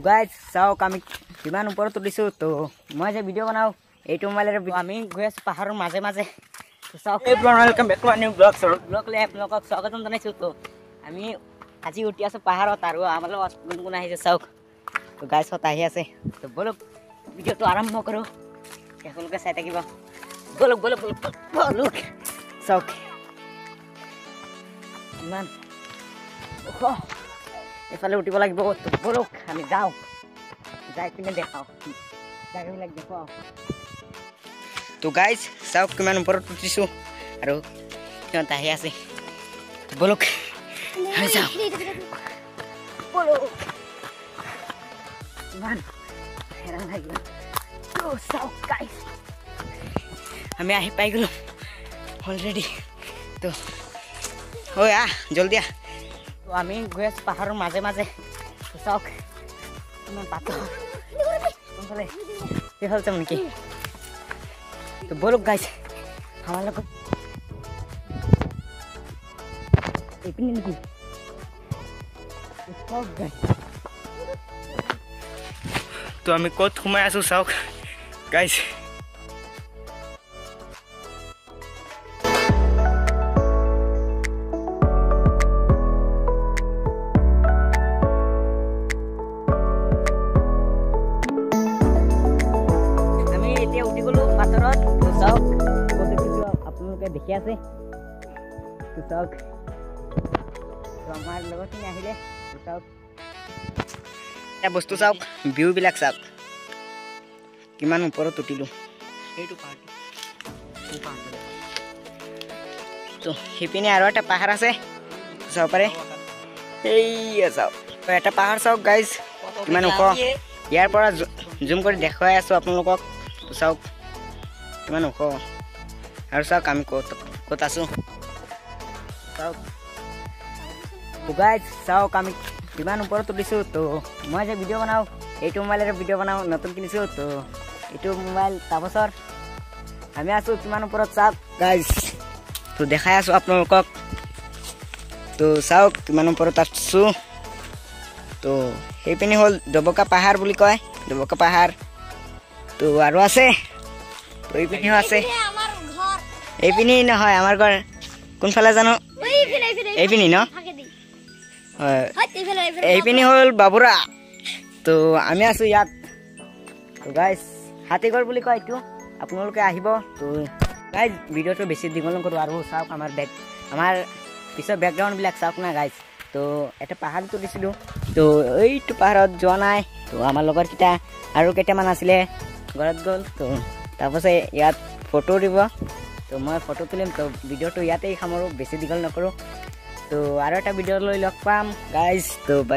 guys চাওক আমি কিমান ওপৰত তুলিছোঁ তো মই যে ভিডিঅ' বনাওঁ এইটো মোবাইলেৰে আমি গৈ আছোঁ পাহাৰৰ মাজে মাজে চাওক welcome back to new blog লৈ আপোনালোকক স্বাগতম জনাইছোঁ তো আমি আজি উঠি আছোঁ পাহাৰত আৰু আমাৰ লগত কোন কোন আহিছে চাওক তো গাইজত আহি আছে তো বলক ভিডিঅ'টো আৰম্ভ কৰোঁ সকলোকে চাই থাকিব বলক বলক বলক বলক চাওক ইমান এফালে উঠিব লাগিব তো বলক আমি যাওঁ যাই পিনে দেখাওঁ জাগাবিলাক দেখুৱাওঁ তো গাইজ চাওক কিমান ওপৰত উঠিছোঁ আৰু সিহঁত আহি আছে বলক আমি যাওঁ বলক ইমান হেৰাং লাগিব তো চাওক গাইজ আমি আহি পাই গ'লোঁ অলৰেডি তো হয় জলদি আহ তো আমি গৈ আছোঁ পাহাৰৰ মাজে মাজে চাওক ইমান পাথৰ কোনফালে সেইফালে যাম নেকি তো বলক গাইজ আমাৰ লগত এইপিনে নেকি চাওক গাইজ তো আমি ক'ত সোমাই আছোঁ চাওক গাইজ উঠি গ'লো পাথৰত তো চাওক ক'ত দেখিছোঁ আপোনালোকে দেখি আছে তো চাওক তো আমাৰ লগৰখিনি আহিলে তো চাওক এটা বস্তু চাওক ভিউবিলাক চাওক কিমান ওপৰত উঠিলোঁ সেইটো তো সিপিনে আৰু এটা পাহাৰ আছে চাব পাৰে এইয়া চাওক এটা পাহাৰ চাওক গাইজ কিমান ওখ ইয়াৰ পৰা জুম কৰি দেখুৱাই আছোঁ আপোনালোকক চাওক কিমান ওখ আৰু চাওক আমি ক'ত আছোঁ চাওক গাইজ চাওক আমি কিমান ওপৰত তুলিছোঁ তো মই যে ভিডিঅ' বনাওঁ এইটো মোবাইলেৰে ভিডিঅ' বনাওঁ নতুন কিনিছোঁ তো এইটো মোবাইল তাৰপাছত আমি আছোঁ কিমান ওপৰত চাওক গাইজ তো দেখাই আছোঁ আপোনালোকক তো চাওক কিমান ওপৰত আছোঁ তো সেইপিনে হ'ল ডবকা পাহাৰ বুলি কয় ডবকা পাহাৰ তো আৰু আছে তো এইপিনিও আছে এইপিনি নহয় আমাৰ ঘৰ কোনফালে জানো এইপিনি ন হয় এইপিনি হ'ল বাবুৰা তো আমি আছোঁ ইয়াত তো গাইজ হাতীঘৰ বুলি কয় এইটো আপোনালোকে আহিব তো গাইজ ভিডিঅ'টো বেছি দীঘল নকৰোঁ আৰু চাওক আমাৰ পিছৰ বেকগ্ৰাউণ্ডবিলাক চাওক না গাইজ তো এটা পাহাৰ তুলিছিলোঁ তো এইটো পাহাৰত যোৱা নাই তো আমাৰ লগৰকেইটা আৰু কেইটামান আছিলে ঘৰত গ'ল তো তাৰপাছত ইয়াত ফটো দিব তো মই ফটো তুলিম তো ভিডিঅ'টো ইয়াতেই সামৰোঁ বেছি দীঘল নকৰোঁ তো আৰু এটা ভিডিঅ' লৈ লগ পাম গাইজ তো বাই